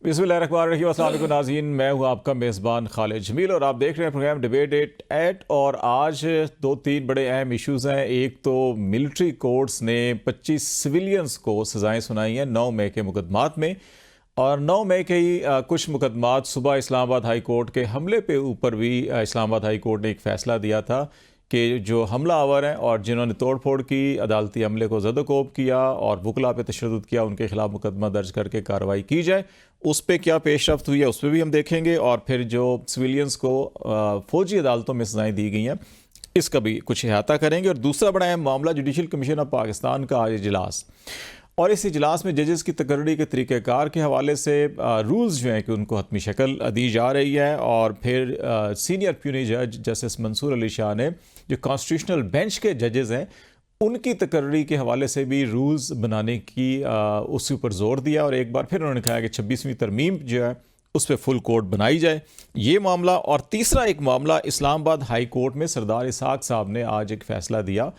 बिस्मिल्लाहिर्रहमानिर्रहीम। अस्सलाम वालेकुम नाज़रीन, मैं हूँ आपका मेज़बान खालिद जमील और आप देख रहे हैं प्रोग्राम डिबेट एट। और आज दो तीन बड़े अहम इश्यूज़ हैं। एक तो मिलिट्री कोर्ट्स ने 25 सिविलियंस को सज़ाएं सुनाई हैं 9 मई के मुकदमात में, और 9 मई के ही कुछ मुकदमात सुबह इस्लामाबाद हाई कोर्ट के हमले पे ऊपर भी इस्लामाबाद हाई कोर्ट ने एक फ़ैसला दिया था कि जो हमला आवर हैं और जिन्होंने तोड़ फोड़ की, अदालती हमले को ज़द-ओ-कोब किया और वकला पे तशद्दुद किया, उनके खिलाफ मुकदमा दर्ज करके कार्रवाई की जाए। उस पर क्या पेशरफ्त हुई है उस पर भी हम देखेंगे, और फिर जो सिविलियंस को फ़ौजी अदालतों में सज़ाएँ दी गई हैं इसका भी कुछ अहाता करेंगे। और दूसरा बड़ा अहम मामला, जुडिशल कमीशन ऑफ पाकिस्तान का आज इजलास, और इस इजलास में जजेस की तकर्री के तरीक़ेकार के हवाले से रूल्स जो हैं कि उनको हतमी शक्ल दी जा रही है। और फिर सीनियर प्यूनी जज जस्टिस मंसूर अली शाह ने जो कॉन्स्टिट्यूशनल बेंच के जजेस हैं उनकी तकर्री के हवाले से भी रूल्स बनाने की उसके ऊपर जोर दिया, और एक बार फिर उन्होंने कहा कि 26वीं तरमीम जो है उस पर फुल कोर्ट बनाई जाए, ये मामला। और तीसरा एक मामला, इस्लामाबाद हाई कोर्ट में सरदार इसाक साहब ने आज एक फ़ैसला दिया,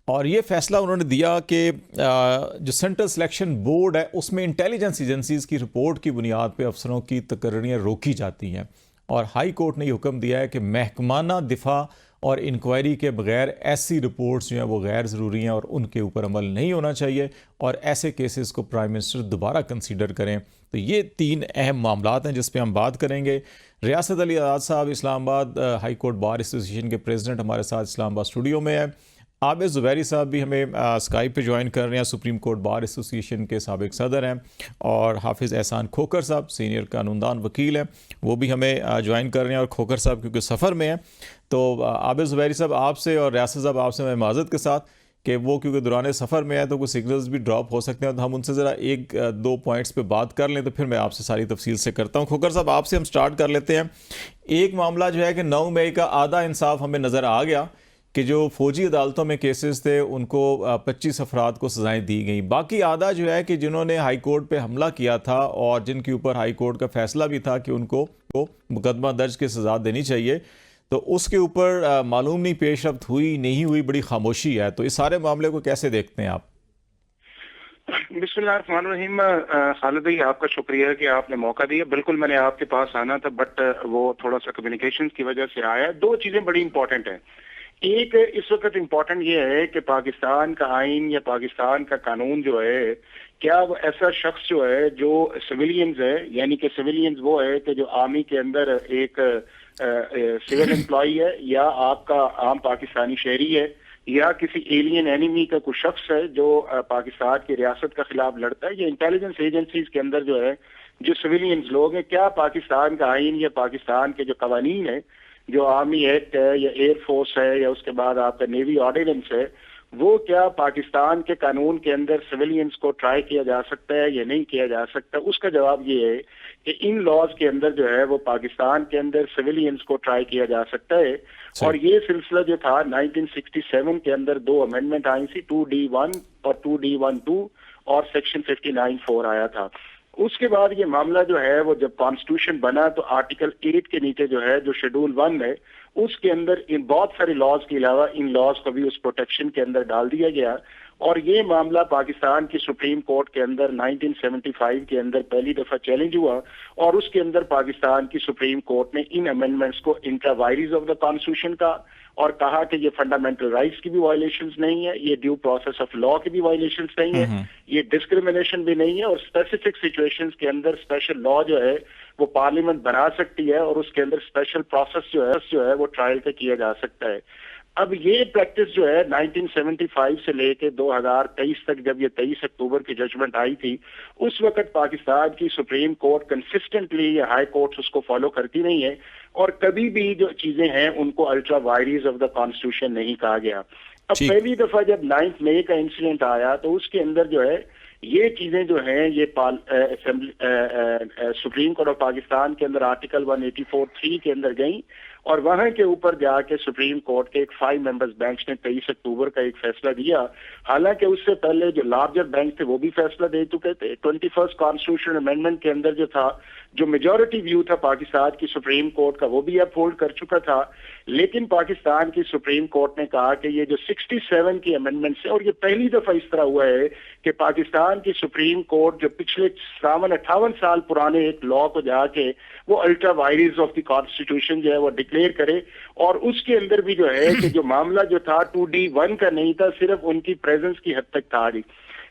और ये फ़ैसला उन्होंने दिया कि जो सेंट्रल सिलेक्शन बोर्ड है उसमें इंटेलिजेंस एजेंसीज़ की रिपोर्ट की बुनियाद पर अफसरों की तकर्रियाँ रोकी जाती हैं। और हाई कोर्ट ने ये हुक्म दिया है कि महकमाना दिफा और इंक्वायरी के बगैर ऐसी रिपोर्ट्स जो हैं वो गैर ज़रूरी हैं और उनके ऊपर अमल नहीं होना चाहिए, और ऐसे केसेस को प्राइम मिनिस्टर दोबारा कंसीडर करें। तो ये तीन अहम मामलात हैं जिस पे हम बात करेंगे। रियासत अली आज़ाद साहब Islamabad high court bar association के प्रेसिडेंट हमारे साथ इस्लामाबाद स्टूडियो में है। आबिद ज़ुबैरी साहब भी हमें स्काइप पे ज्वाइन कर रहे हैं, सुप्रीम कोर्ट बार एसोसिएशन के साबिक सदर हैं। और हाफिज़ एहसान खोखर साहब सीनियर कानूनदान वकील हैं, वो भी हमें ज्वाइन कर रहे हैं। और खोखर साहब क्योंकि सफ़र में हैं तो आबिद ज़ुबैरी साहब आपसे और रियासत साहब आपसे मैं माज़रत के साथ कि वो क्योंकि दौरान सफ़र में है तो कुछ सिग्नल्स भी ड्रॉप हो सकते हैं, तो हम उनसे ज़रा एक दो पॉइंट्स पे बात कर लें, तो फिर मैं आपसे सारी तफसील से करता हूँ। खोखर साहब आपसे हम स्टार्ट कर लेते हैं। एक मामला जो है कि 9 मई का आधा इंसाफ हमें नज़र आ गया कि जो फ़ौजी अदालतों में केसेस थे उनको 25 अफराद को सज़ाएँ दी गई। बाकी आधा जो है कि जिन्होंने हाई कोर्ट पे हमला किया था और जिनके ऊपर हाई कोर्ट का फ़ैसला भी था कि उनको मुकदमा दर्ज की सज़ा देनी चाहिए, तो उसके ऊपर मालूम नहीं पेशरफ्त हुई नहीं हुई, बड़ी खामोशी है। तो इस सारे मामले को कैसे देखते हैं आप? बिस्मिल्लाहिर्रहमानिर्रहीम। खालिद भाई, आपका शुक्रिया कि आपने मौका दिया। बिल्कुल मैंने आपके पास आना था, बट वो थोड़ा सा कम्युनिकेशन की वजह से आया। दो चीजें बड़ी इंपॉर्टेंट हैं। एक इस वक्त इम्पोर्टेंट ये है कि पाकिस्तान का आइन या पाकिस्तान का कानून जो है, क्या वो ऐसा शख्स जो है जो सिविलियंस है, यानी कि सिविलियंस वो है कि जो आर्मी के अंदर एक सिविल एम्प्लॉई है, या आपका आम पाकिस्तानी शहरी है, या किसी एलियन एनिमी का कोई शख्स है जो पाकिस्तान की रियासत का खिलाफ लड़ता है, या इंटेलिजेंस एजेंसीज के अंदर जो है जो सिविलियंस लोग हैं, क्या पाकिस्तान का आइन या पाकिस्तान के जो कवानीन है, जो आर्मी एक्ट है या एयरफोर्स है या उसके बाद आपका नेवी ऑर्डिनेंस है, वो क्या पाकिस्तान के कानून के अंदर सिविलियंस को ट्राई किया जा सकता है या नहीं किया जा सकता? उसका जवाब ये है कि इन लॉज के अंदर जो है वो पाकिस्तान के अंदर सिविलियंस को ट्राई किया जा सकता है। और ये सिलसिला जो था 1967 के अंदर 2 अमेंडमेंट आई थी, 2D1 और 2D12, और सेक्शन 59(4) आया था। उसके बाद ये मामला जो है वो जब कॉन्स्टिट्यूशन बना तो आर्टिकल 8 के नीचे जो है जो शेड्यूल 1 है उसके अंदर इन बहुत सारे लॉज के अलावा इन लॉज को भी उस प्रोटेक्शन के अंदर डाल दिया गया। और ये मामला पाकिस्तान की सुप्रीम कोर्ट के अंदर 1975 के अंदर पहली दफा चैलेंज हुआ, और उसके अंदर पाकिस्तान की सुप्रीम कोर्ट ने इन अमेंडमेंट्स को इंट्रा वायरीज ऑफ द कॉन्स्टिट्यूशन का, और कहा कि ये फंडामेंटल राइट्स की भी वायलेशंस नहीं है, ये ड्यू प्रोसेस ऑफ लॉ की भी वायलेशंस नहीं है, ये डिस्क्रिमिनेशन भी नहीं है, और स्पेसिफिक सिचुएशंस के अंदर स्पेशल लॉ जो है वो पार्लियामेंट बना सकती है, और उसके अंदर स्पेशल प्रोसेस जो है वो ट्रायल पे किया जा सकता है। अब ये प्रैक्टिस जो है 1975 से लेके 2023 तक, जब ये 23 अक्टूबर की जजमेंट आई थी, उस वक्त पाकिस्तान की सुप्रीम कोर्ट कंसिस्टेंटली या हाई कोर्ट उसको फॉलो करती नहीं है, और कभी भी जो चीजें हैं उनको अल्ट्रा वायरीज ऑफ द कॉन्स्टिट्यूशन नहीं कहा गया। अब पहली दफा जब 9 मई का इंसिडेंट आया तो उसके अंदर जो है ये चीजें जो हैं ये सुप्रीम कोर्ट ऑफ पाकिस्तान के अंदर आर्टिकल 184(3) के अंदर गई, और वहां के ऊपर जाके सुप्रीम कोर्ट के एक 5 मेंबर्स बेंच ने 23 अक्टूबर का एक फैसला दिया। हालांकि उससे पहले जो लार्जर बेंच थे वो भी फैसला दे चुके थे। 21st कॉन्स्टिट्यूशन अमेंडमेंट के अंदर जो था, जो मेजॉरिटी व्यू था पाकिस्तान की सुप्रीम कोर्ट का, वो भी अपहोल्ड कर चुका था। लेकिन पाकिस्तान की सुप्रीम कोर्ट ने कहा कि ये जो 67 की अमेंडमेंट्स है, और ये पहली दफा इस तरह हुआ है कि पाकिस्तान की सुप्रीम कोर्ट जो पिछले 57-58 साल पुराने एक लॉ को जाके वो ultra vires of the constitution जो है वो डिक्लेयर करे, और उसके अंदर भी जो है कि जो मामला जो था 2D1 का नहीं था, सिर्फ उनकी प्रेजेंस की हद तक था।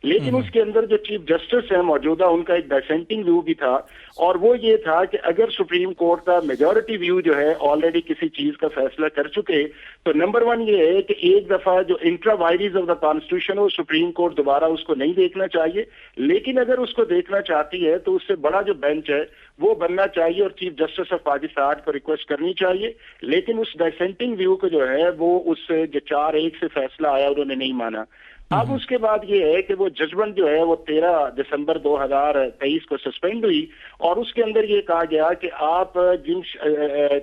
लेकिन उसके अंदर जो चीफ जस्टिस है मौजूदा, उनका एक डिसेंटिंग व्यू भी था, और वो ये था कि अगर सुप्रीम कोर्ट का मेजॉरिटी व्यू जो है ऑलरेडी किसी चीज का फैसला कर चुके, तो नंबर 1 ये है कि एक दफा जो intra virus of the constitution हो, सुप्रीम कोर्ट दोबारा उसको नहीं देखना चाहिए। लेकिन अगर उसको देखना चाहती है तो उससे बड़ा जो बेंच है वो बनना चाहिए, और चीफ जस्टिस ऑफ पाकिस्तान को रिक्वेस्ट करनी चाहिए। लेकिन उस डिसेंटिंग व्यू को जो है वो उस जो 4-1 से फैसला आया उन्होंने नहीं माना। अब उसके बाद ये है कि वो जजमेंट जो है वो 13 दिसंबर 2023 को सस्पेंड हुई, और उसके अंदर ये कहा गया कि आप जिन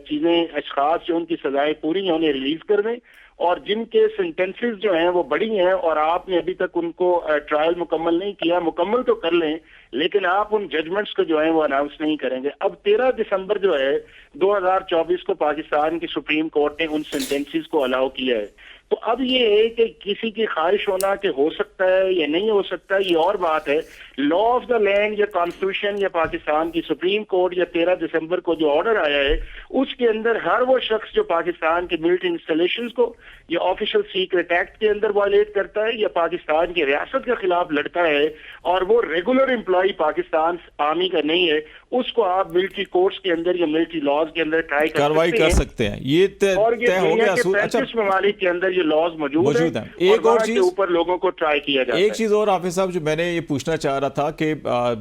चीजें अशखास जो उनकी सजाएं पूरी हैं उन्हें रिलीज कर दें, और जिनके सेंटेंसेस जो हैं वो बड़ी हैं और आपने अभी तक उनको ट्रायल मुकम्मल नहीं किया, मुकम्मल तो कर लें, लेकिन आप उन जजमेंट्स को जो है वो अनाउंस नहीं करेंगे। अब 13 दिसंबर जो है 2024 को पाकिस्तान की सुप्रीम कोर्ट ने उन सेंटेंसेस को अलाउ किया है। तो अब ये है कि किसी की ख्वाहिश होना कि हो सकता है या नहीं हो सकता, ये और बात है। लॉ ऑफ द लैंड या कॉन्स्टिट्यूशन या पाकिस्तान की सुप्रीम कोर्ट या 13 दिसंबर को जो ऑर्डर आया है उसके अंदर हर वो शख्स जो पाकिस्तान के मिलिट्री इंस्टॉलेशंस को या ऑफिशियल सीक्रेट एक्ट के अंदर वायलेट करता है या पाकिस्तान की रियासत के खिलाफ लड़ता है और वो रेगुलर एम्प्लॉय पाकिस्तान आर्मी का नहीं है, उसको आप मिलिट्री कोर्ट्स के अंदर या मिलिट्री लॉज के अंदर ट्राई कार्रवाई कर सकते हैं। ये और ये तय हो गया। अच्छा, ममालिक के अंदर ये लॉज मौजूद है। एक और चीज ऊपर लोगों को ट्राई किया जाता है। एक चीज और हाफिज साहब जो मैंने ये पूछना चाह रहा था कि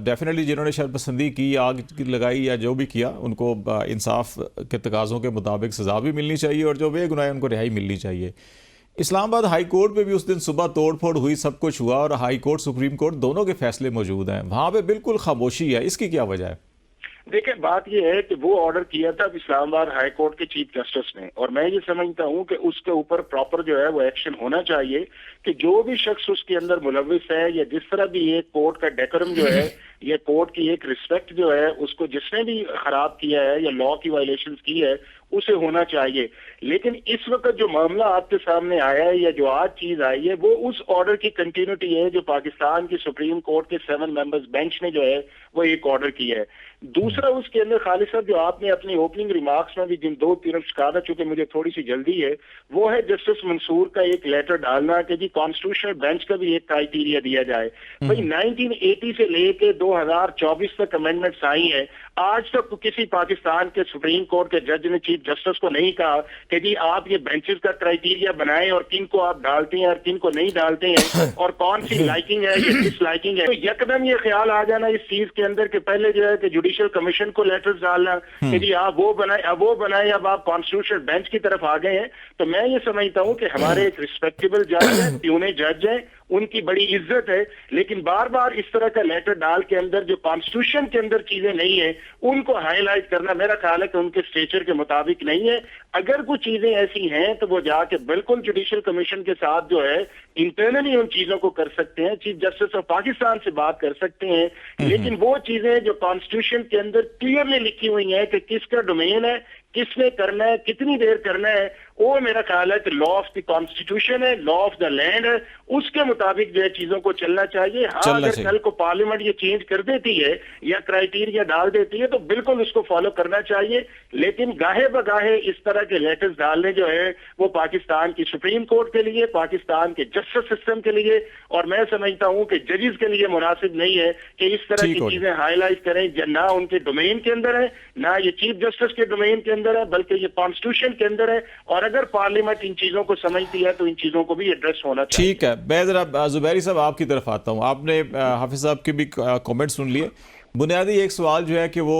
डेफिनेटली जिन्होंने शरपसंदी की, आग लगाई या जो भी किया, उनको इंसाफ के तकाजों के मुताबिक सजा भी मिलनी चाहिए, और जो बेगुनाह उनको रिहाई मिलनी चाहिए। इस्लामाबाद हाई कोर्ट पे भी उस दिन सुबह तोड़फोड़ हुई, सब कुछ हुआ, और हाई कोर्ट सुप्रीम कोर्ट दोनों के फैसले मौजूद हैं, वहां पे बिल्कुल खामोशी है। इसकी क्या वजह है? देखिए, बात यह है कि वो ऑर्डर किया था इस्लामाबाद हाई कोर्ट के चीफ जस्टिस ने, और मैं ये समझता हूँ कि उसके ऊपर प्रॉपर जो है वो एक्शन होना चाहिए कि जो भी शख्स उसके अंदर मुलविस है, या जिस तरह भी ये कोर्ट का डेकोरम जो है, ये कोर्ट की एक रिस्पेक्ट जो है, उसको जिसने भी खराब किया है या लॉ की वायलेशंस की है, उसे होना चाहिए। लेकिन इस वक्त जो मामला आपके सामने आया है या जो आज चीज आई है, वो उस ऑर्डर की कंटिन्यूटी है जो पाकिस्तान की सुप्रीम कोर्ट के 7 मेंबर्स बेंच ने जो है वो एक ऑर्डर किया है। दूसरा, उसके अंदर खालिद साहब जो आपने अपनी ओपनिंग रिमार्क्स में भी जिन 2-3 कहा, चूंकि मुझे थोड़ी सी जल्दी है, वो है जस्टिस मंसूर का एक लेटर डालना कि जी कॉन्स्टिट्यूशनल बेंच का भी एक क्राइटेरिया दिया जाए। भाई 1980 से लेके 2024 तक अमेंडमेंट्स आई है, आज तक तो किसी पाकिस्तान के सुप्रीम कोर्ट के जज ने चीफ जस्टिस को नहीं कहा कि जी आप ये बेंचेस का क्राइटेरिया बनाएं और किन को आप डालते हैं और किन को नहीं डालते हैं, और कौन सी लाइकिंग है या डिसलाइकिंग है। तो यकदम ये ख्याल आ जाना इस चीज के अंदर कि पहले जो है कि जुडिशियल कमीशन को लेटर्स डालना कि जी आप वो बनाए, अब आप कॉन्स्टिट्यूशनल बेंच की तरफ आ गए हैं। तो मैं ये समझता हूँ कि हमारे एक रिस्पेक्टेबल जज है, प्यूने जज है, उनकी बड़ी इज्जत है, लेकिन बार बार इस तरह का लेटर डाल के अंदर जो कॉन्स्टिट्यूशन के अंदर चीजें नहीं है उनको हाईलाइट करना मेरा ख्याल है कि उनके स्टेचर के मुताबिक नहीं है। अगर कुछ चीजें ऐसी हैं तो वो जाके बिल्कुल जुडिशियल कमीशन के साथ जो है इंटरनली उन चीजों को कर सकते हैं, चीफ जस्टिस ऑफ पाकिस्तान से बात कर सकते हैं। लेकिन वो चीजें जो कॉन्स्टिट्यूशन के अंदर क्लियरली लिखी हुई है कि किसका डोमेन है, किसने करना है, कितनी देर करना है, वो मेरा ख्याल है कि लॉ ऑफ द कॉन्स्टिट्यूशन है, लॉ ऑफ द लैंड है, उसके मुताबिक जो है चीजों को चलना चाहिए। हाँ, अगर कल को पार्लियामेंट ये चेंज कर देती है या क्राइटेरिया डाल देती है तो बिल्कुल उसको फॉलो करना चाहिए। लेकिन गाहे बगाहे इस तरह के लेटर्स डालने जो है वो पाकिस्तान की सुप्रीम कोर्ट के लिए, पाकिस्तान के जस्टिस सिस्टम के लिए, और मैं समझता हूं कि जजेस के लिए मुनासिब नहीं है कि इस तरह की चीजें हाईलाइट करें। ना उनके डोमेन के अंदर है, ना ये चीफ जस्टिस के डोमेन के अंदर है, बल्कि ये कॉन्स्टिट्यूशन के अंदर है। और अगर पार्लियामेंट इन चीजों को समझती है तो इन चीजों को भी एड्रेस होना चाहिए। ठीक है, मैं जरा जुबैरी साहब आपकी तरफ आता हूं। आपने हाफिज साहब के भी कमेंट सुन लिए। बुनियादी एक सवाल जो है कि वो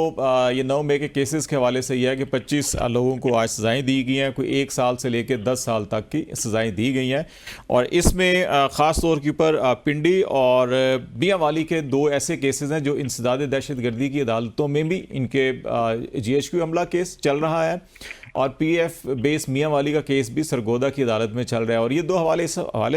ये 9 मई के केसेस के हवाले से यह है कि 25 लोगों को आज सज़ाएँ दी गई हैं, कोई 1 साल से लेकर 10 साल तक की सज़ाएँ दी गई हैं, और इसमें ख़ास तौर के ऊपर पिंडी और मियांवाली के 2 ऐसे केसेस हैं जो इंसदाद दहशत गर्दी की अदालतों में भी इनके GHQ हमला केस चल रहा है, और पीएफ बेस मियां वाली का केस भी सरगोदा की अदालत में चल रहा है। और ये दो हवाले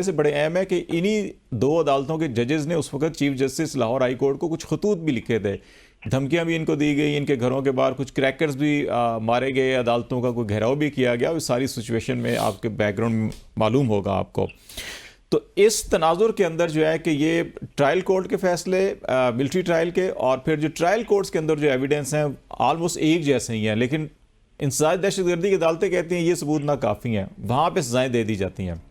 से बड़े अहम है कि इन्हीं दो अदालतों के जजेस ने उस वक्त chief justice Lahore high court को कुछ खतूत भी लिखे थे, धमकियां भी इनको दी गई, इनके घरों के बाहर कुछ क्रैकर्स भी मारे गए, अदालतों का कोई घेराव भी किया गया। इस सारी सिचुएशन में आपके बैकग्राउंड मालूम होगा आपको। तो इस तनाजुर के अंदर जो है कि ये ट्रायल कोर्ट के फैसले, मिलिट्री ट्रायल के, और फिर जो ट्रायल कोर्ट्स के अंदर जो एविडेंस हैं ऑलमोस्ट एक जैसे ही हैं, लेकिन इंसदाद दहशतगर्दी की अदालतें कहती हैं ये सबूत ना काफ़ी हैं, वहाँ पे सजाएं दे दी जाती हैं।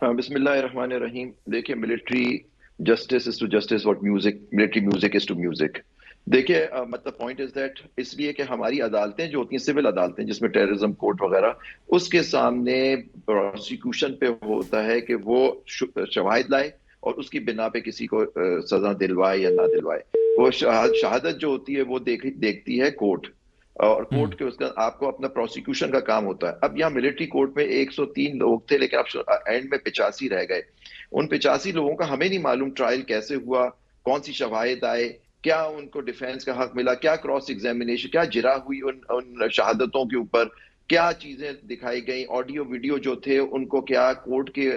हाँ, बिस्मिल्लाहिर्रहमानिर्रहीम। देखिए, military justice is to justice what military music is to music. देखिए, मतलब पॉइंट इज दैट इसलिए कि हमारी अदालतें जो होती हैं, सिविल अदालतें जिसमें टेररिज्म कोर्ट वगैरह, उसके सामने प्रोसिक्यूशन पे होता है कि वो शवाहिद लाए और उसकी बिना पे किसी को सजा दिलवाए या ना दिलवाए। वो शहादत जो होती है वो देखती है कोर्ट, और कोर्ट के उसका आपको अपना प्रोसिक्यूशन का काम होता है। अब यहाँ मिलिट्री कोर्ट में 103 लोग थे, लेकिन अब एंड में 85 रह गए। उन 85 लोगों का हमें नहीं मालूम ट्रायल कैसे हुआ, कौन सी शवाहिद आए, क्या उनको डिफेंस का हक मिला, क्या क्रॉस एग्जामिनेशन, क्या जिरा हुई उन शहादतों के ऊपर, क्या चीजें दिखाई गई, ऑडियो वीडियो जो थे उनको क्या कोर्ट के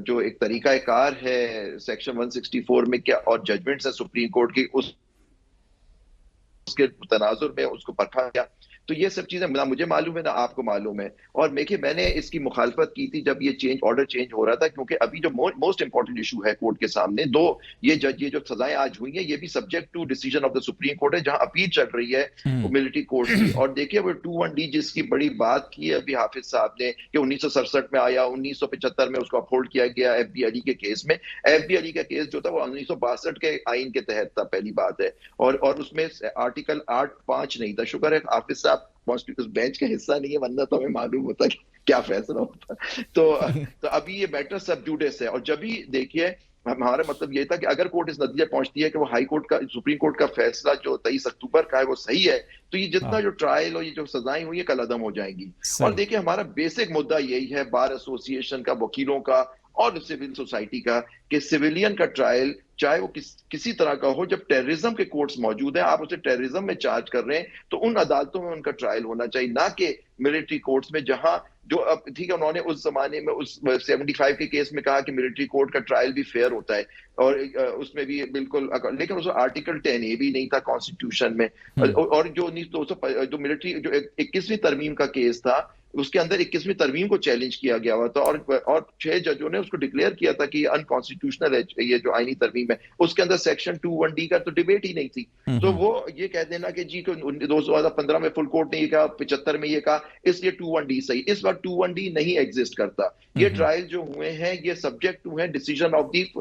जो एक तरीकाकार है सेक्शन 164 में क्या, और जजमेंट्स है सुप्रीम कोर्ट की, उसके तनाजुर में उसको परखा गया। तो ये सब चीजें ना मुझे मालूम है ना आपको मालूम है। और देखिए, मैंने इसकी मुखालफत की थी जब ये ऑर्डर चेंज हो रहा था, क्योंकि अभी जो मोस्ट इंपॉर्टेंट इशू है कोर्ट के सामने, ये जो सजाएं आज हुई हैं, ये भी subject to decision of the supreme court है, जहां अपील चल रही है मिलिट्री कोर्ट की। और देखिए, वो 21D जिसकी बड़ी बात की है अभी हाफिज साहब ने कि 1967 में आया, 1975 में उसको अपहोल्ड किया गया FB अली के केस में। FB अली का केस जो था वो 1962 के आइन के तहत था, पहली बात है। और उसमें आर्टिकल 8(5) नहीं था। शुक्र है हाफिज साहब उस बेंच का हिस्सा नहीं है, वरना तो हमें मालूम होता कि क्या फैसला होता। तो अभी ये मैटर सब जुडिस है। और जब भी देखिए, हमारा मतलब ये था कि अगर कोर्ट इस नतीजे पहुंचती है कि वो हाई कोर्ट का, सुप्रीम कोर्ट का फैसला जो 23 अक्टूबर का है वो सही है, तो ये जितना जो ट्रायल और ये जो सजाएं हुई है कल अदम हो जाएंगी। और देखिए, हमारा बेसिक मुद्दा यही है बार एसोसिएशन का, वकीलों का और सिविल सोसाइटी का, कि सिविलियन का ट्रायल चाहे वो किसी तरह का हो, जब टेररिज्म के कोर्ट्स मौजूद हैं, आप उसे टेररिज्म में चार्ज कर रहे हैं, तो उन अदालतों में उनका ट्रायल होना चाहिए, ना कि मिलिट्री कोर्ट्स में, जहां जो अब ठीक है, उन्होंने उस जमाने में उस 75 के केस में कहा कि मिलिट्री कोर्ट का ट्रायल भी फेयर होता है, और उसमें भी बिल्कुल, लेकिन उसमें आर्टिकल 10A भी नहीं था कॉन्स्टिट्यूशन में। और जो 1900 जो मिलिट्री जो 21वीं तरमीम का केस था, उसके अंदर 21वीं तरमीम को चैलेंज किया गया हुआ था, और 6 जजों ने उसको डिक्लेयर किया था कि अनकॉन्स्टिट्यूशनल है ये जो आईनी तरमीम है। उसके अंदर सेक्शन 21D का तो डिबेट ही नहीं थी। तो वो ये कह देना कि जी 2015 में फुल कोर्ट ने ये कहा, 75 में ये कहा, इसलिए 21D सही। इस बार 21D नहीं एग्जिस्ट करता। ये ट्रायल जो हुए हैं ये सब्जेक्ट टू है डिसीजन ऑफ दी,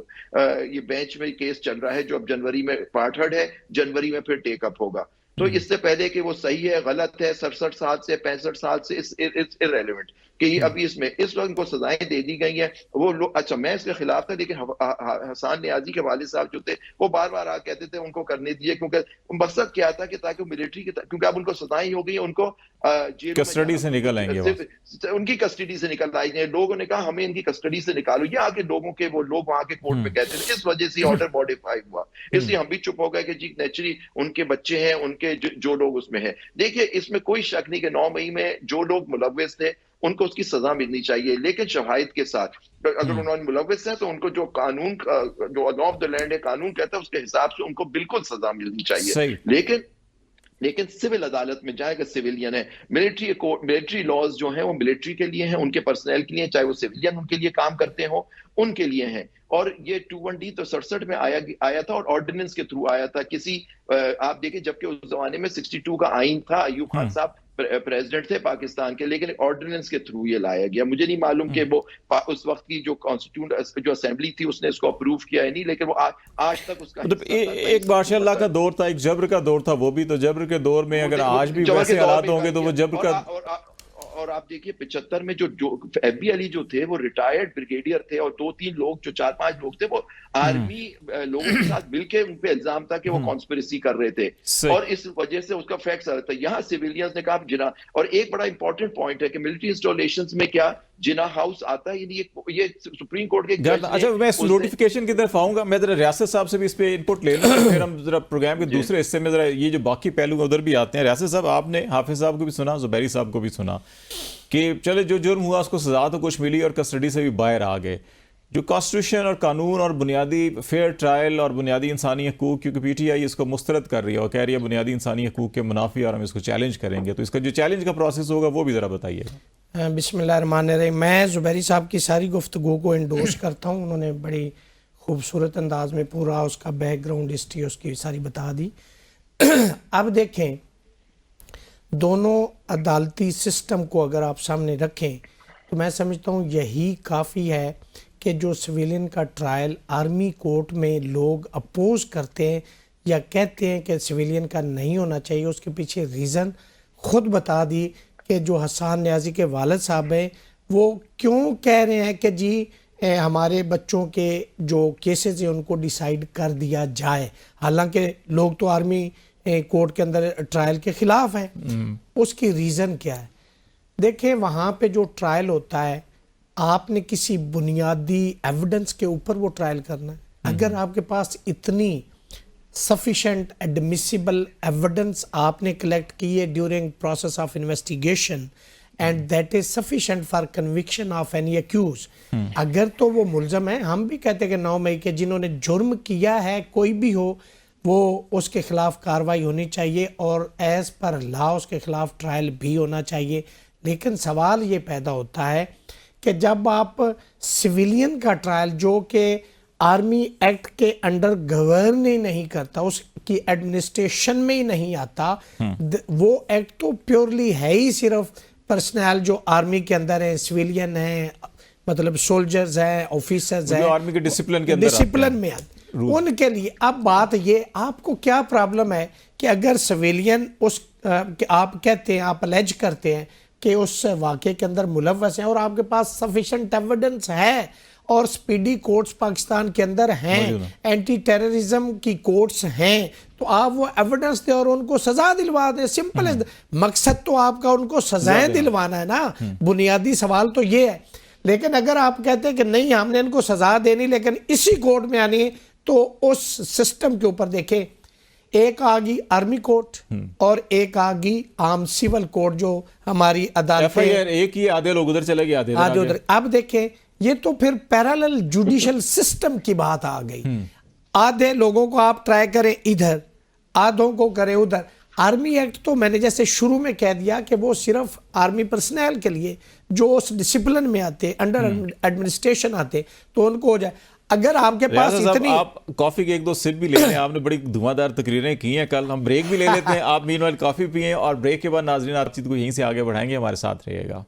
ये बेंच में केस चल रहा है जो अब जनवरी में पार्ट हर्ड है, जनवरी में फिर टेकअप होगा। तो इससे पहले कि वो सही है गलत है 67 साल से 65 साल से, इट्स इररेलेवेंट कि अभी इसमें इस वक्त इनको सजाएं दे दी गई हैं। वो लोग, अच्छा मैं इसके खिलाफ था, लेकिन हसान नियाजी के वालिद साहब जो थे वो बार बार आ कहते थे उनको करने दिए, क्योंकि मकसद क्या था कि ताकि मिलिट्री के, क्योंकि अब उनको सजाएं हो गई, उनको कस्टडी से निकल आएंगे, उनकी कस्टडी से निकल आएंगे। लोगों ने कहा हमें इनकी कस्टडी से निकालो, ये आके लोगों के वो लोग वहां के कोर्ट में कहते थे, इस वजह से ऑर्डर मॉडिफाई हुआ। इसलिए हम भी चुप हो गए कि जी नेचुरली उनके बच्चे हैं, उनके जो लोग उसमें हैं। देखिए, इसमें कोई शक नहीं कि 9 मई में जो लोग मुलव्विस थे उनको उसकी सजा मिलनी चाहिए, लेकिन शवाहिद के साथ। अगर उन्होंने मुलव्विस है तो उनको जो कानून, जो लॉ ऑफ द लैंड है, कानून कहता है, उसके हिसाब से उनको बिल्कुल सजा मिलनी चाहिए। लेकिन सिविल अदालत में जाएगा, सिविलियन है, मिलिट्री लॉज जो हैं वो मिलिट्री के लिए हैं, उनके पर्सनल के लिए, चाहे वो सिविलियन उनके लिए काम करते हो, उनके लिए हैं। और ये 21D तो 67 में आया था, और ऑर्डिनेंस के थ्रू आया था। आप देखिए, जबकि उस जमाने में 62 का आइन था, अयूब खान साहब प्रेसिडेंट थे पाकिस्तान के, लेकिन ऑर्डिनेंस के थ्रू ये लाया गया। मुझे नहीं मालूम कि वो उस वक्त की जो कॉन्स्टिट्यूंट जो असेंबली थी उसने इसको अप्रूव किया है नहीं, लेकिन वो आज तक उसका मतलब एक बादशाह का दौर था, एक जब्र का दौर था, वो भी तो जब्र के दौर में अगर आज भी वैसे हालात होंगे तो वो जब्र का। और आप देखिए 75 में जो FB अली जो थे वो रिटायर्ड ब्रिगेडियर थे, और 2-3 लोग, जो 4-5 लोग थे, वो आर्मी लोगों के साथ मिलके उन पे इल्जाम था कि वो कॉन्स्पिरेसी कर रहे थे, और इस वजह से उसका फैक्ट्स आ रहा था। यहाँ सिविलियंस ने कहा जिना। और एक बड़ा इंपॉर्टेंट पॉइंट है कि मिलिट्री इंस्टॉलेशंस में क्या जिना हाउस आता है, यानी ये सुप्रीम कोर्ट के जज ने अच्छा, मैं इस नोटिफिकेशन की तरफ आऊंगा। मैं जरा रियासत साहब से भी इस पे इनपुट ले लूँ, फिर हम जरा प्रोग्राम के दूसरे हिस्से में जरा ये जो बाकी पहलू उधर भी आते हैं। रियासत साहब, आपने हाफिज साहब को भी सुना, जुबैरी साहब को भी सुना कि चले जो जुर्म हुआ उसको सजा तो कुछ मिली और कस्टडी से भी बाहर आ गए। जो कॉन्स्टिट्यूशन और कानून और बुनियादी फेयर ट्रायल और बुनियादी इंसानी हकूक, क्योंकि पीटीआई इसको मुस्तरद कर रही है और कह रही है बुनियादी इंसानी हकूक के मुनाफी और हम इसको चैलेंज करेंगे, तो इसका जो चैलेंज का प्रोसेस होगा वो भी ज़रा बताइएगा। बिस्मिल्लाहिर्रहमानिर्रहीम। मैं जुबैरी साहब की सारी गुफ्तगू को इंडोर्स करता हूँ। उन्होंने बड़ी खूबसूरत अंदाज में पूरा उसका बैकग्राउंड हिस्ट्री उसकी सारी बता दी। अब देखें, दोनों अदालती सिस्टम को अगर आप सामने रखें तो मैं समझता हूँ यही काफ़ी है कि जो सिविलियन का ट्रायल आर्मी कोर्ट में लोग अपोज करते हैं या कहते हैं कि सिविलियन का नहीं होना चाहिए, उसके पीछे रीज़न खुद बता दी कि जो हसन न्याजी के वालिद साहब हैं वो क्यों कह रहे हैं कि जी हमारे बच्चों के जो केसेस हैं उनको डिसाइड कर दिया जाए, हालांकि लोग तो आर्मी कोर्ट के अंदर ट्रायल के ख़िलाफ़ हैं। उसकी रीज़न क्या है? देखें, वहाँ पे जो ट्रायल होता है आपने किसी बुनियादी एविडेंस के ऊपर वो ट्रायल करना है। अगर आपके पास इतनी सफिशेंट एडमिसिबल एविडेंस आपने कलेक्ट की है during process of investigation and that is sufficient for conviction of any accused, अगर तो वो मुलजम है, हम भी कहते हैं कि 9 मई के जिन्होंने जुर्म किया है कोई भी हो वो उसके खिलाफ कार्रवाई होनी चाहिए और एज पर लॉ उसके खिलाफ ट्रायल भी होना चाहिए। लेकिन सवाल ये पैदा होता है कि जब आप सिविलियन का ट्रायल जो कि आर्मी एक्ट के अंडर गवर्न ही नहीं करता, उसकी एडमिनिस्ट्रेशन में ही नहीं आता, वो एक्ट तो प्योरली है ही सिर्फ पर्सनल जो आर्मी के अंदर है, सिविलियन है, मतलब सोल्जर्स हैं, ऑफिसर्स हैं, आर्मी के डिसिप्लिन के अंदर डिसिप्लिन में आते उनके लिए। अब बात ये, आपको क्या प्रॉब्लम है कि अगर सिविलियन आप कहते हैं, आप अलेज करते हैं कि उस वाक़े के अंदर मुलव्वस हैं और आपके पास सफिशेंट एविडेंस है और स्पीडी कोर्ट्स पाकिस्तान के अंदर हैं, एंटी टेररिज्म की कोर्ट्स हैं, तो आप वो एविडेंस दें और उनको सजा दिलवा दें। सिंपल है, मकसद तो आपका उनको सजाएं दिलवाना है ना, बुनियादी सवाल तो ये है। लेकिन अगर आप कहते हैं कि नहीं हमने इनको सजा देनी लेकिन इसी कोर्ट में आनी है, तो उस सिस्टम के ऊपर देखें, एक आ गई आर्मी कोर्ट और एक आ गई आम सिविल कोर्ट जो हमारी अदालत एक ही, आधे लोग उधर चले गए आधे उधर। अब देखें, ये तो फिर पैरेलल जुडिशियल सिस्टम की बात आ गई। आधे लोगों को आप ट्राई करें इधर, आधों को करें उधर। आर्मी एक्ट तो मैंने जैसे शुरू में कह दिया कि वो सिर्फ आर्मी पर्सनल के लिए जो उस डिसिप्लिन में आते, अंडर एडमिनिस्ट्रेशन आते, तो उनको हो जाए। अगर आपके पास इतनी, आप कॉफी के 1-2 सिप भी ले लें, आपने बड़ी धुआंधार तकरीरें की हैं कल, हम ब्रेक भी ले लेते हैं, आप मीनवाइल कॉफी पिएं और ब्रेक के बाद नाजरीन बातचीत को यहीं से आगे बढ़ाएंगे, हमारे साथ रहिएगा।